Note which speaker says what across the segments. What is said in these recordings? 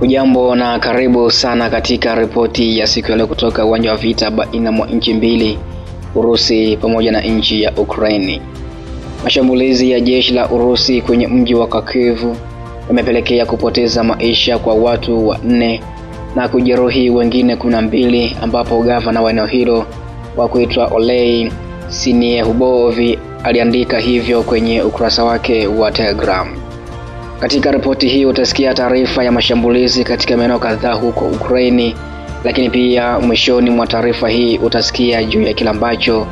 Speaker 1: Ujambo na karibu sana katika ripoti ya siku ya leo kutoka uwanja wa vita baina mwa nchi mbili, Urusi pamoja na nchi ya Ukraini. Mashambulizi ya jeshi la Urusi kwenye mji wa Kharkiv yamepelekea kupoteza maisha kwa watu 4 na kujeruhi wengine 12, ambapo gavana wa eneo hilo wa kuitwa Olei Syniehubov aliandika hivyo kwenye ukurasa wake wa Telegram. Katika ripoti hii utasikia taarifa ya mashambulizi katika maeneo kadhaa huko Ukraini, lakini pia mwishoni mwa taarifa hii utasikia juu ya kile ambacho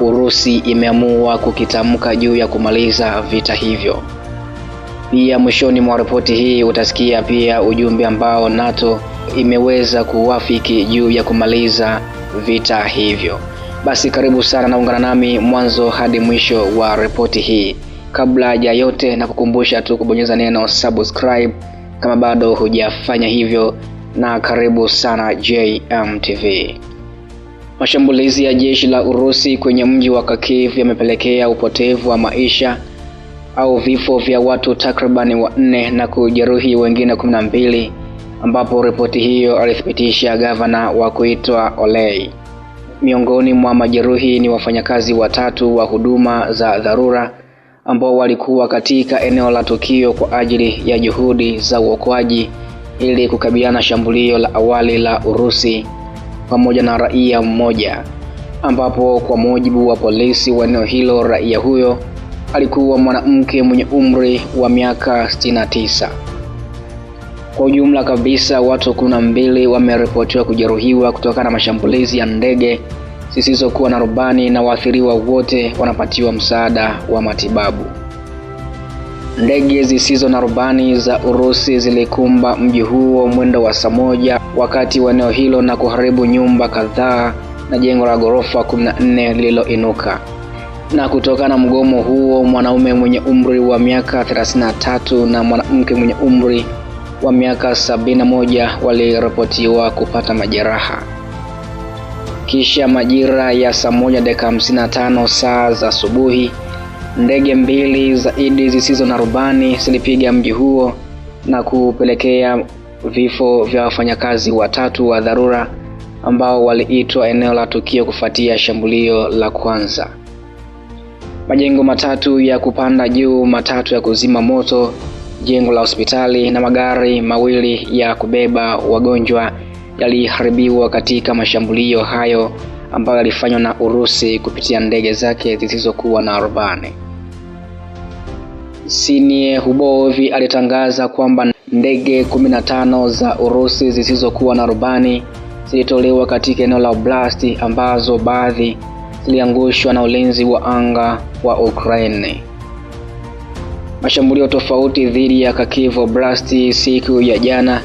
Speaker 1: Urusi imeamua kukitamka juu ya kumaliza vita hivyo. Pia mwishoni mwa ripoti hii utasikia pia ujumbe ambao NATO imeweza kuwafiki juu ya kumaliza vita hivyo. Basi karibu sana na ungana nami mwanzo hadi mwisho wa ripoti hii. Kabla ya yote na kukumbusha tu kubonyeza neno subscribe kama bado hujafanya hivyo, na karibu sana JMTV. Mashambulizi ya jeshi la Urusi kwenye mji wa Kharkiv yamepelekea upotevu wa maisha au vifo vya watu takribani 4 na kujeruhi wengine 12, ambapo ripoti hiyo alithibitisha gavana wa kuitwa Olei. Miongoni mwa majeruhi ni wafanyakazi 3 wa huduma za dharura ambao walikuwa katika eneo la tukio kwa ajili ya juhudi za uokoaji ili kukabiliana shambulio la awali la Urusi, pamoja na raia mmoja, ambapo kwa mujibu wa polisi wa eneo hilo raia huyo alikuwa mwanamke mwenye umri wa miaka 69. Kwa ujumla kabisa watu 12 wameripotiwa kujeruhiwa kutokana na mashambulizi ya ndege zisizokuwa na rubani, na waathiriwa wote wanapatiwa msaada wa matibabu. Ndege zisizo na rubani za Urusi zilikumba mji huo mwendo wa saa 1 wakati wa eneo hilo na kuharibu nyumba kadhaa na jengo la ghorofa 14 lililoinuka. Na kutokana na mgomo huo, mwanaume mwenye umri wa miaka 33 na mwanamke mwenye umri wa miaka 71 waliripotiwa kupata majeraha. Kisha majira ya saa 1:55 saa za asubuhi, ndege 2 zaidi zisizo na rubani zilipiga mji huo na kupelekea vifo vya wafanyakazi 3 wa dharura ambao waliitwa eneo la tukio kufuatia shambulio la kwanza. Majengo 3 ya kupanda juu, 3 ya kuzima moto, jengo la hospitali na magari 2 ya kubeba wagonjwa yaliharibiwa katika mashambulio hayo ambayo yalifanywa na Urusi kupitia ndege zake zisizokuwa na rubani. Syniehubov alitangaza kwamba ndege 15 za Urusi zisizokuwa na rubani zilitolewa katika eneo la Oblast, ambazo baadhi ziliangushwa na ulinzi wa anga wa Ukraine. Mashambulio tofauti dhidi ya Kharkiv Oblast siku ya jana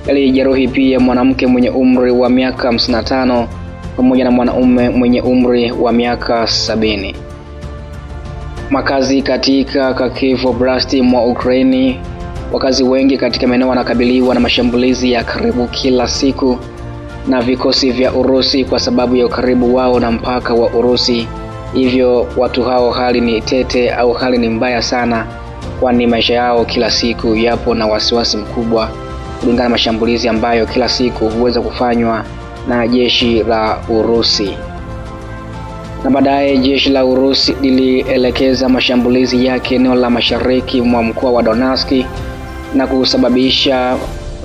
Speaker 1: yalijeruhi pia mwanamke mwenye umri wa miaka 55 pamoja na mwanaume mwenye umri wa miaka 70. Makazi katika Kharkiv Oblast mwa Ukraini, wakazi wengi katika maeneo wanakabiliwa na mashambulizi ya karibu kila siku na vikosi vya Urusi kwa sababu ya ukaribu wao na mpaka wa Urusi. Hivyo watu hao hali ni tete au hali ni mbaya sana, kwani maisha yao kila siku yapo na wasiwasi mkubwa kulingana na mashambulizi ambayo kila siku huweza kufanywa na jeshi la Urusi. Na baadaye jeshi la Urusi lilielekeza mashambulizi yake eneo la mashariki mwa mkoa wa Donetsk na kusababisha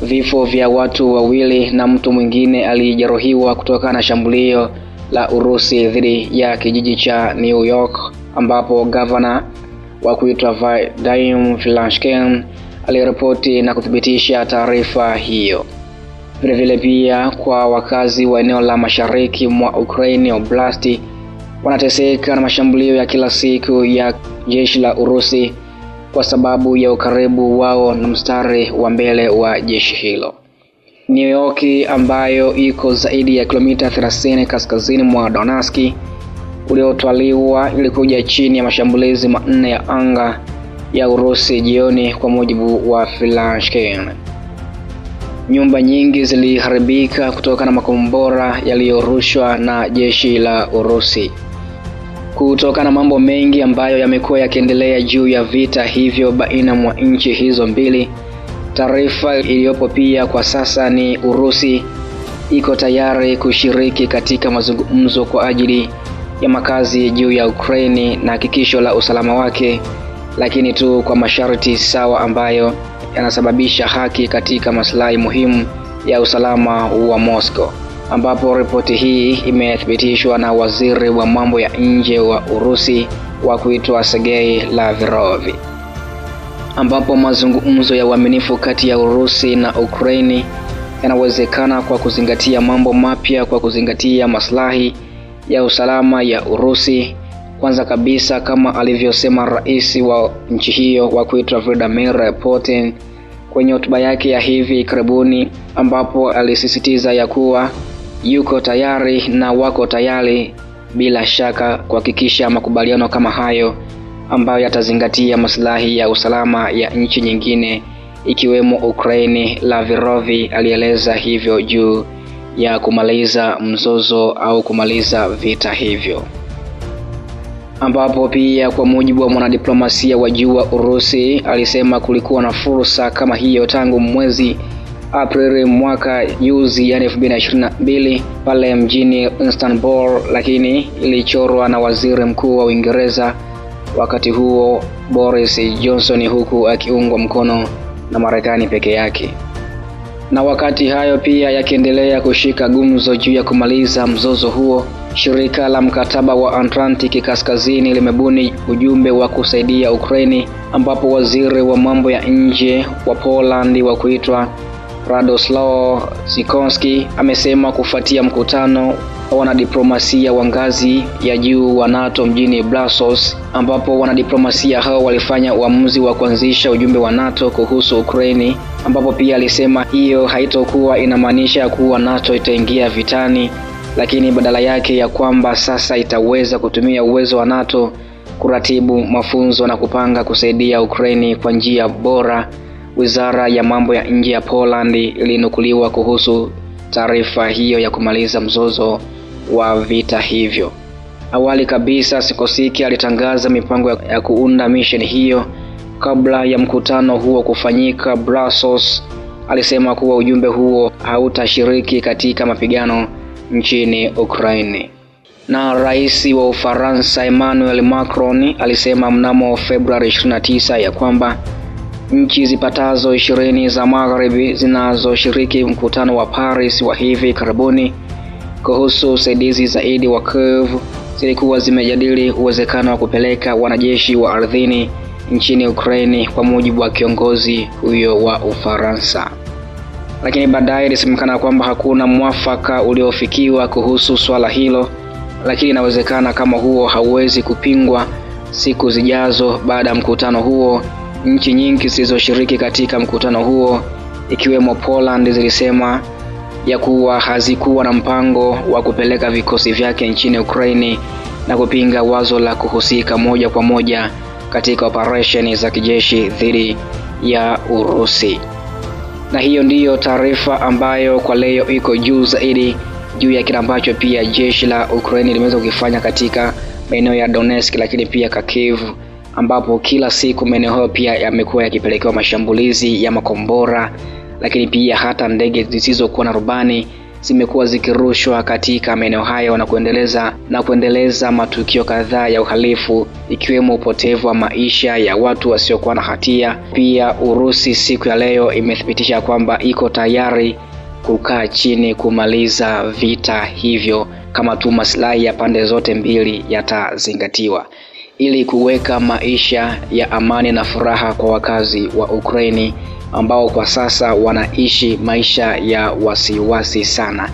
Speaker 1: vifo vya watu 2 na mtu mwingine alijeruhiwa kutokana na shambulio la Urusi dhidi ya kijiji cha New York, ambapo gavana wa kuitwa Vadim Filanshkin aliripoti na kuthibitisha taarifa hiyo. Vile pia kwa wakazi wa eneo la mashariki mwa Ukraine Oblast wanateseka na mashambulio ya kila siku ya jeshi la Urusi kwa sababu ya ukaribu wao na mstari wa mbele wa jeshi hilo. New York ambayo iko zaidi ya kilomita 30 kaskazini mwa Donetsk uliotwaliwa ilikuja chini ya mashambulizi 4 ya anga ya Urusi jioni, kwa mujibu wa Filanshkin. Nyumba nyingi ziliharibika kutokana na makombora yaliyorushwa na jeshi la Urusi. Kutokana na mambo mengi ambayo yamekuwa yakiendelea juu ya vita hivyo baina mwa nchi hizo mbili, Taarifa iliyopo pia kwa sasa ni Urusi iko tayari kushiriki katika mazungumzo kwa ajili ya makazi juu ya Ukraine na hakikisho la usalama wake, lakini tu kwa masharti sawa ambayo yanasababisha haki katika maslahi muhimu ya usalama wa Moscow, ambapo ripoti hii imethibitishwa na waziri wa mambo ya nje wa Urusi wa kuitwa Sergei Lavrov, ambapo mazungumzo ya uaminifu kati ya Urusi na Ukraine yanawezekana kwa kuzingatia mambo mapya, kwa kuzingatia maslahi ya usalama ya Urusi. Kwanza kabisa, kama alivyosema rais wa nchi hiyo wa kuitwa Vladimir Putin kwenye hotuba yake ya hivi karibuni, ambapo alisisitiza ya kuwa yuko tayari na wako tayari bila shaka kuhakikisha makubaliano kama hayo ambayo yatazingatia maslahi ya usalama ya nchi nyingine ikiwemo Ukraine. Lavrov alieleza hivyo juu ya kumaliza mzozo au kumaliza vita hivyo, ambapo pia kwa mujibu wa mwanadiplomasia wa juu wa Urusi alisema kulikuwa na fursa kama hiyo tangu mwezi Aprili mwaka juzi, yani 2022 pale mjini Istanbul, lakini ilichorwa na waziri mkuu wa Uingereza wakati huo Boris Johnson, huku akiungwa mkono na Marekani peke yake. Na wakati hayo pia yakiendelea kushika gumzo juu ya kumaliza mzozo huo, shirika la mkataba wa Atlantic Kaskazini limebuni ujumbe wa kusaidia Ukraine, ambapo waziri wa mambo ya nje wa Poland wa kuitwa Radoslaw Sikorski amesema kufuatia mkutano wa wanadiplomasia wa ngazi ya juu wa NATO mjini Brussels, ambapo wanadiplomasia hao walifanya uamuzi wa kuanzisha ujumbe wa NATO kuhusu Ukraine, ambapo pia alisema hiyo haitokuwa inamaanisha kuwa NATO itaingia vitani, lakini badala yake ya kwamba sasa itaweza kutumia uwezo wa NATO kuratibu mafunzo na kupanga kusaidia Ukraine kwa njia bora. Wizara ya mambo ya nje ya Poland ilinukuliwa kuhusu taarifa hiyo ya kumaliza mzozo wa vita hivyo. Awali kabisa, Sikorski alitangaza mipango ya kuunda mission hiyo kabla ya mkutano huo kufanyika Brussels. Alisema kuwa ujumbe huo hautashiriki katika mapigano nchini Ukraine. Na rais wa Ufaransa Emmanuel Macron alisema mnamo Februari 29 ya kwamba nchi zipatazo 20 za Magharibi zinazoshiriki mkutano wa Paris wa hivi karibuni kuhusu usaidizi zaidi wa Kiev zilikuwa zimejadili uwezekano wa kupeleka wanajeshi wa ardhini nchini Ukraine, kwa mujibu wa kiongozi huyo wa Ufaransa. Lakini baadaye ilisemekana kwamba hakuna mwafaka uliofikiwa kuhusu swala hilo, lakini inawezekana kama huo hauwezi kupingwa siku zijazo. Baada ya mkutano huo, nchi nyingi zilizoshiriki katika mkutano huo ikiwemo Poland zilisema ya kuwa hazikuwa na mpango wa kupeleka vikosi vyake nchini Ukraine na kupinga wazo la kuhusika moja kwa moja katika operesheni za kijeshi dhidi ya Urusi. Na hiyo ndiyo taarifa ambayo kwa leo iko juu zaidi juu ya kile ambacho pia jeshi la Ukraine limeweza kukifanya katika maeneo ya Donetsk lakini pia Kharkiv, ambapo kila siku maeneo hayo pia yamekuwa yakipelekewa mashambulizi ya makombora, lakini pia hata ndege zisizokuwa na rubani zimekuwa zikirushwa katika maeneo hayo na kuendeleza matukio kadhaa ya uhalifu ikiwemo upotevu wa maisha ya watu wasiokuwa na hatia. Pia Urusi siku ya leo imethibitisha kwamba iko tayari kukaa chini kumaliza vita hivyo kama tu maslahi ya pande zote mbili yatazingatiwa, ili kuweka maisha ya amani na furaha kwa wakazi wa Ukraine ambao kwa sasa wanaishi maisha ya wasiwasi sana.